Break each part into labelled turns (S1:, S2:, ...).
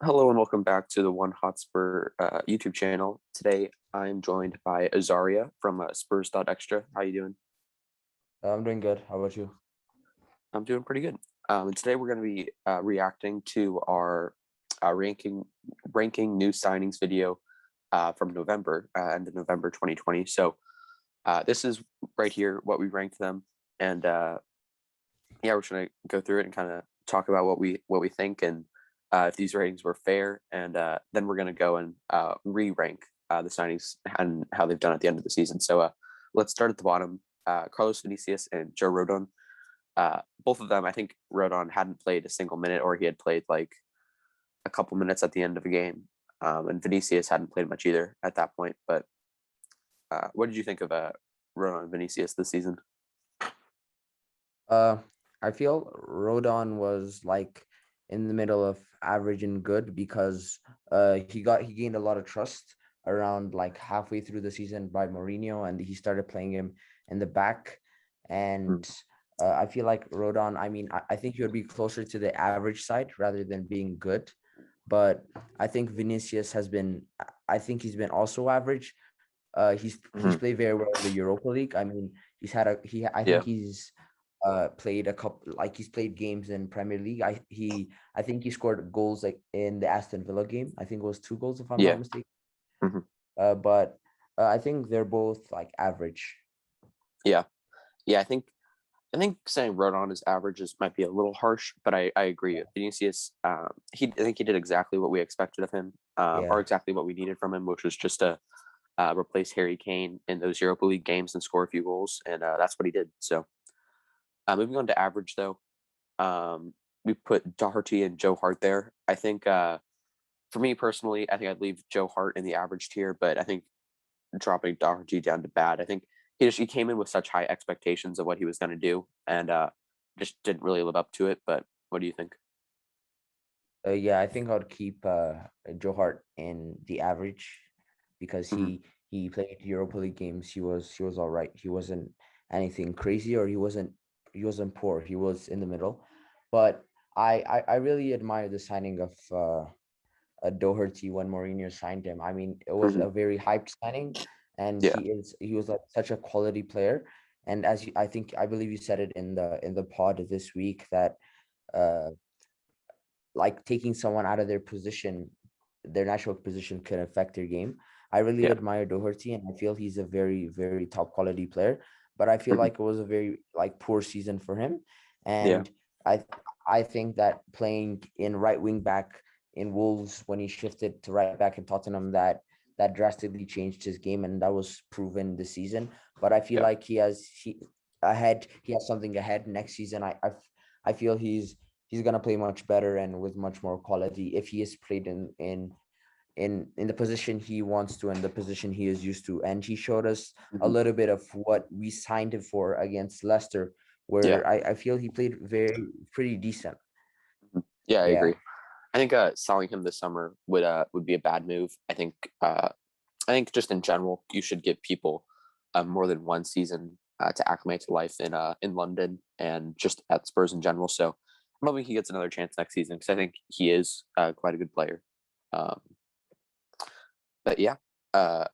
S1: Hello and welcome back to the One Hotspur YouTube channel. Today I'm joined by Azzareia from Spurs.extra. How you doing?
S2: I'm doing good. How about you?
S1: I'm doing pretty good. And today we're going to be reacting to our ranking new signings video from November, end of November 2020. So this is right here what we ranked them, and yeah, we're just going to go through it and kind of talk about what we think and if these ratings were fair, and then we're going to go and re-rank the signings and how they've done at the end of the season. So let's start at the bottom. Carlos Vinicius and Joe Rodon. Both of them, I think Rodon hadn't played a single minute, or he had played like a couple minutes at the end of a game, and Vinicius hadn't played much either at that point. But what did you think of Rodon and Vinicius this season?
S2: Uh, I feel Rodon was like in the middle of average and good because he gained a lot of trust around like halfway through the season by Mourinho, and he started playing him in the back.
S1: Hmm.
S2: And I feel like Rodon, I think he would be closer to the average side rather than being good. But I think Vinicius I think he's been also average. He's
S1: Hmm.
S2: played very well in the Europa League. I mean, I think
S1: Yeah,
S2: he's played a couple, like he's played games in Premier League. I think he scored goals like in the Aston Villa game. I think it was 2 goals if I'm not
S1: yeah.
S2: mistaken.
S1: Hmm.
S2: But I think they're both like average.
S1: Yeah, yeah. I think saying Rodon is averages might be a little harsh, but I agree.
S2: Yeah.
S1: Vinicius, I think he did exactly what we expected of him, or
S2: Yeah.
S1: exactly what we needed from him, which was just to replace Harry Kane in those Europa League games and score a few goals, and that's what he did. So moving on to average, though, we put Doherty and Joe Hart there. I think for me personally, I think I'd leave Joe Hart in the average tier, but I think dropping Doherty down to bad. I think he came in with such high expectations of what he was going to do, and just didn't really live up to it. But what do you think?
S2: Yeah, I think I would keep Joe Hart in the average because
S1: Hmm.
S2: he played Europa League games. He was all right. He wasn't anything crazy, or he wasn't poor. He was in the middle. But I really admire the signing of Doherty when Mourinho signed him. I mean, it was
S1: Hmm.
S2: a very hyped signing, and
S1: Yeah.
S2: he was like such a quality player. And I believe you said it in the pod this week that uh like taking someone out of their position, their natural position could affect their game. I really
S1: Yeah.
S2: admire Doherty, and I feel he's a very, very top quality player. But I feel
S1: Hmm.
S2: like it was a very like poor season for him,
S1: Yeah.
S2: and I I think that playing in right wing back in Wolves when he shifted to right back in Tottenham, that drastically changed his game, and that was proven this season. But I feel
S1: Yeah.
S2: like he has something ahead next season. I feel he's gonna play much better and with much more quality if he is played in the position he wants to and the position he is used to. And he showed us a
S1: Hmm.
S2: little bit of what we signed him for against Leicester,
S1: Yeah.
S2: where I feel he played very pretty decent.
S1: Mhm. Yeah, I agree.
S2: Yeah.
S1: I think selling him this summer would be a bad move. I think just in general, you should give people more than one season to acclimate to life in London and just at Spurs in general. So I'm hoping he gets another chance next season because I think he is quite a good player. Um, but yeah,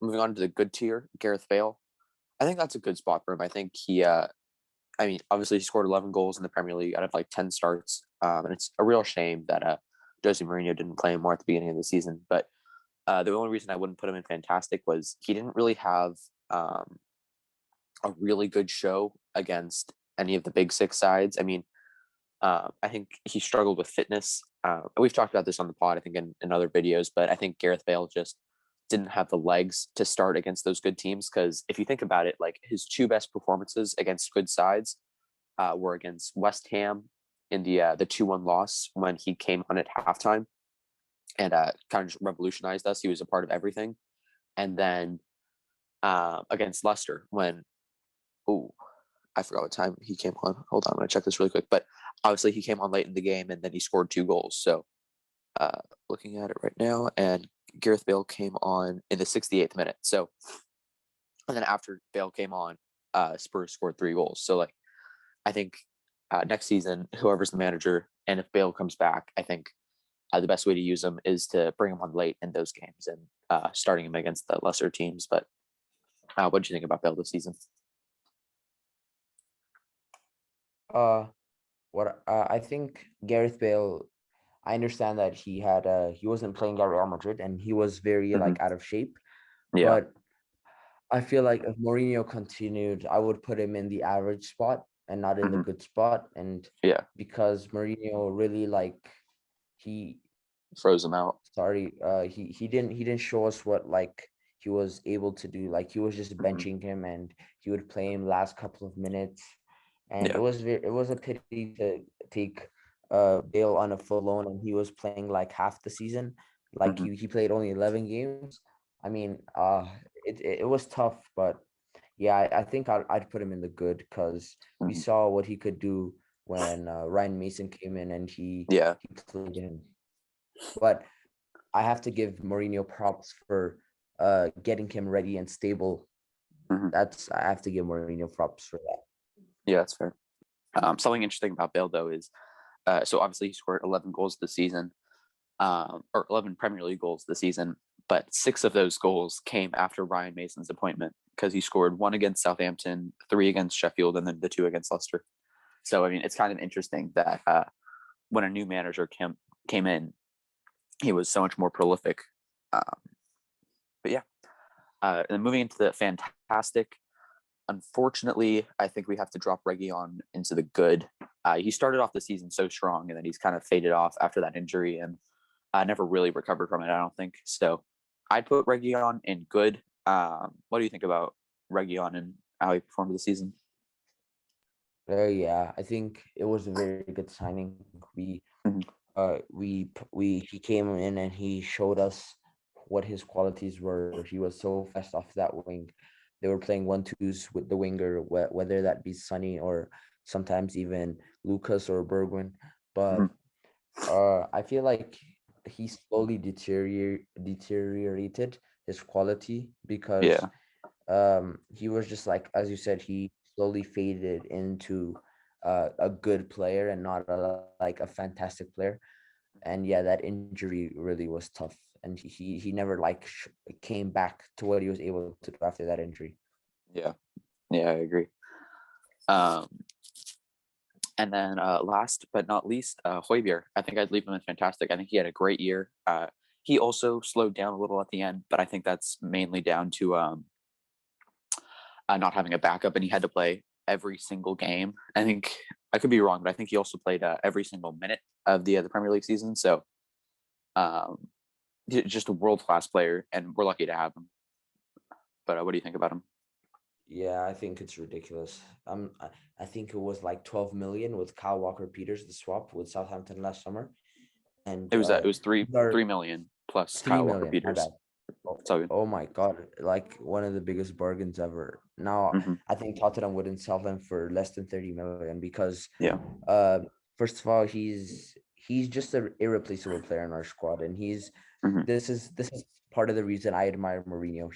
S1: moving on to the good tier, Gareth Bale. I think that's a good spot for him. I think I mean, obviously he scored 11 goals in the Premier League out of like 10 starts, and it's a real shame that Jose Mourinho didn't play him more at the beginning of the season. But the only reason I wouldn't put him in fantastic was he didn't really have um, a really good show against any of the big six sides. I mean, I think he struggled with fitness. We've talked about this on the pod, I think, in other videos, but I think Gareth Bale just didn't have the legs to start against those good teams. Because if you think about it, like his two best performances against good sides were against West Ham in the 2-1 loss when he came on at halftime and kind of just revolutionized us. He was a part of everything. And then against Leicester when, oh, I forgot what time he came on. Hold on, I'm going to check this really quick. But obviously, he came on late in the game and then he scored 2 goals. So looking at it right now, and Gareth Bale came on in the 68th minute. So, and then after Bale came on, Spurs scored 3 goals. So, like, I think next season, whoever's the manager, and if Bale comes back, I think the best way to use him is to bring him on late in those games and starting him against the lesser teams. But what do you think about Bale this season?
S2: Uh, what I think Gareth Bale. I understand that he wasn't playing at Real Madrid and he was very
S1: Hmm.
S2: like out of shape,
S1: Yeah.
S2: but I feel like if Mourinho continued, I would put him in the average spot and not in the
S1: Hmm.
S2: good spot. And
S1: Yeah.
S2: because Mourinho really like he
S1: Froze him out.
S2: he didn't show us what like he was able to do. Like he was just
S1: Hmm.
S2: benching him and he would play him last couple of minutes. And
S1: Yeah.
S2: it was a pity to take Bale on a full loan and he was playing like half the season. Like
S1: Hmm.
S2: he played only 11 games. I mean, it was tough, but yeah, I think I'd put him in the good because we
S1: Hmm.
S2: saw what he could do when Ryan Mason came in and
S1: Yeah.
S2: he played him. But I have to give Mourinho props for getting him ready and stable.
S1: Hmm.
S2: I have to give Mourinho props for that.
S1: Yeah, that's fair. Something interesting about Bale though is so obviously he scored 11 goals this season, or 11 Premier League goals this season, but 6 of those goals came after Ryan Mason's appointment because he scored 1 against Southampton, 3 against Sheffield, and then the 2 against Leicester. So I mean, it's kind of interesting that when a new manager came in, he was so much more prolific. Um, but yeah, and then moving into the fantastic. Unfortunately, I think we have to drop Reguilon into the good. He started off the season so strong, and then he's kind of faded off after that injury, and never really recovered from it. I don't think so. I'd put Reguilon in good. What do you think about Reguilon and how he performed this season?
S2: Yeah, I think it was a very good signing.
S1: Mhm.
S2: He came in and he showed us what his qualities were. He was so fast off that wing. They were playing 1-2s with the winger, whether that be Sonny or sometimes even Lucas or Bergwijn. But
S1: Mhm.
S2: I feel like he slowly deteriorated his quality because
S1: Yeah.
S2: he was just like, as you said, he slowly faded into a good player and not like a fantastic player. And yeah, that injury really was tough, and he never like came back to what he was able to do after that injury.
S1: Yeah. Yeah, I agree. Um, and then last but not least, Højbjerg. I think I'd leave him in fantastic. I think he had a great year. He also slowed down a little at the end, but I think that's mainly down to not having a backup, and he had to play every single game. I think I could be wrong, but I think he also played every single minute of the Premier League season. So um, just a world class player, and we're lucky to have him. But what do you think about him?
S2: Yeah, I think it's ridiculous. I think it was like 12 million with Kyle Walker Peters, the swap with Southampton last summer, and
S1: It was three
S2: these are
S1: 3 million plus
S2: three
S1: Kyle Walker
S2: million. My
S1: Peters.
S2: bad. Oh,
S1: So good.
S2: oh my God, like one of the biggest bargains ever. Now,
S1: Hmm.
S2: I think Tottenham wouldn't sell them for less than 30 million because,
S1: Yeah.
S2: uh, first of all, he's just an irreplaceable player in our squad, and
S1: Hmm.
S2: this is part of the reason I admire Mourinho.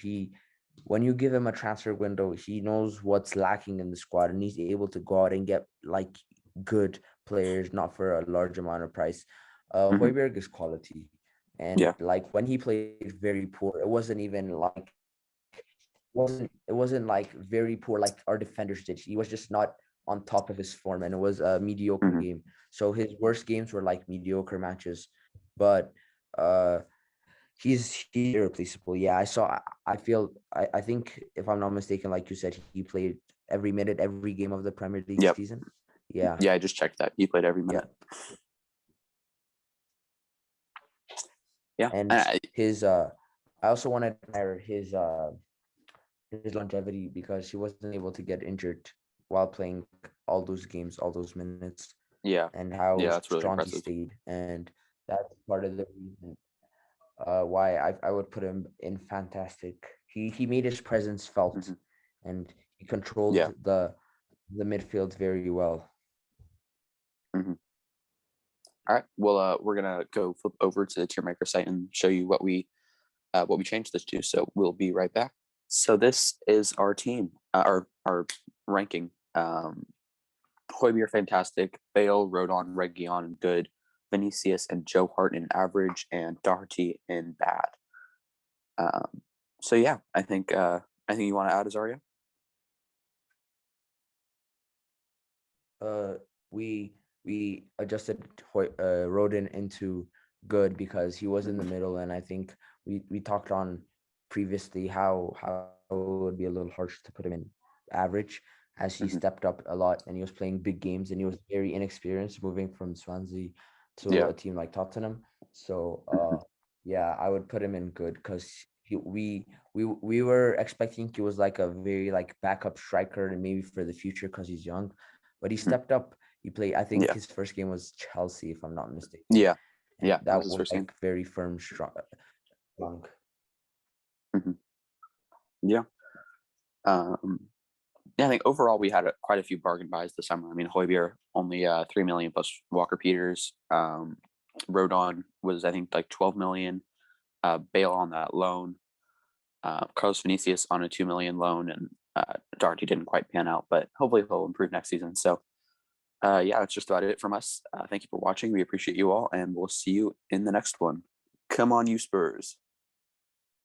S2: When you give him a transfer window, he knows what's lacking in the squad, and he's able to go out and get like good players, not for a large amount of price.
S1: Hmm.
S2: Højbjerg is quality, and
S1: Yeah.
S2: like when he played very poor, it wasn't like very poor like our defenders did. He was just not on top of his form, and it was a mediocre
S1: Hmm.
S2: game. So his worst games were like mediocre matches, but uh he's irreplaceable. Yeah, I think if I'm not mistaken, like you said, he played every minute, every game of the Premier League
S1: Yep.
S2: season. Yeah,
S1: Yeah, I just checked that. He played every
S2: yeah.
S1: minute. Yeah.
S2: And his I also want to admire his longevity because he wasn't able to get injured while playing all those games, all those minutes,
S1: Yeah.
S2: and how
S1: Yeah, that's really
S2: strong he
S1: impressive.
S2: stayed. And that's part of the reason why I would put him in fantastic. He made his presence felt,
S1: Hmm.
S2: and he controlled
S1: Yeah.
S2: the midfield very well.
S1: Hmm. All right. Well, we're gonna go flip over to the tier maker site and show you what we changed this to. So we'll be right back. So this is our team, our ranking. Højbjerg fantastic, Bale, Rodon, Reguilon good, Vinicius and Joe Hart in average, and Doherty in bad. Um, so yeah, I think you want to add Azaria.
S2: uh we adjusted Rodin into good because he was in the
S1: Mhm.
S2: middle, and I think we talked on previously how it would be a little harsh to put him in average, as he
S1: Mhm.
S2: stepped up a lot and he was playing big games and he was very inexperienced moving from Swansea to
S1: Yeah.
S2: a team like Tottenham. So
S1: Mhm.
S2: yeah, I would put him in good because we were expecting he was like a very like backup striker and maybe for the future because he's young, but he
S1: Mhm.
S2: stepped up. He played, I think
S1: Yeah.
S2: his first game was Chelsea, if I'm not mistaken,
S1: Yeah.
S2: and
S1: Yeah. That was
S2: that
S1: his
S2: was
S1: first game.
S2: like very firm, strong.
S1: Mhm. Yeah. Um, yeah, I think overall we had quite a few bargain buys this summer. I mean, Hoybier only 3 million plus Walker Peters. Rodon was I think like 12 million. Bale on that loan. Carlos Vinicius on a 2 million loan, and Doherty didn't quite pan out, but hopefully he'll improve next season. So yeah, that's just about it from us. Thank you for watching. We appreciate you all, and we'll see you in the next one. Come on, you Spurs.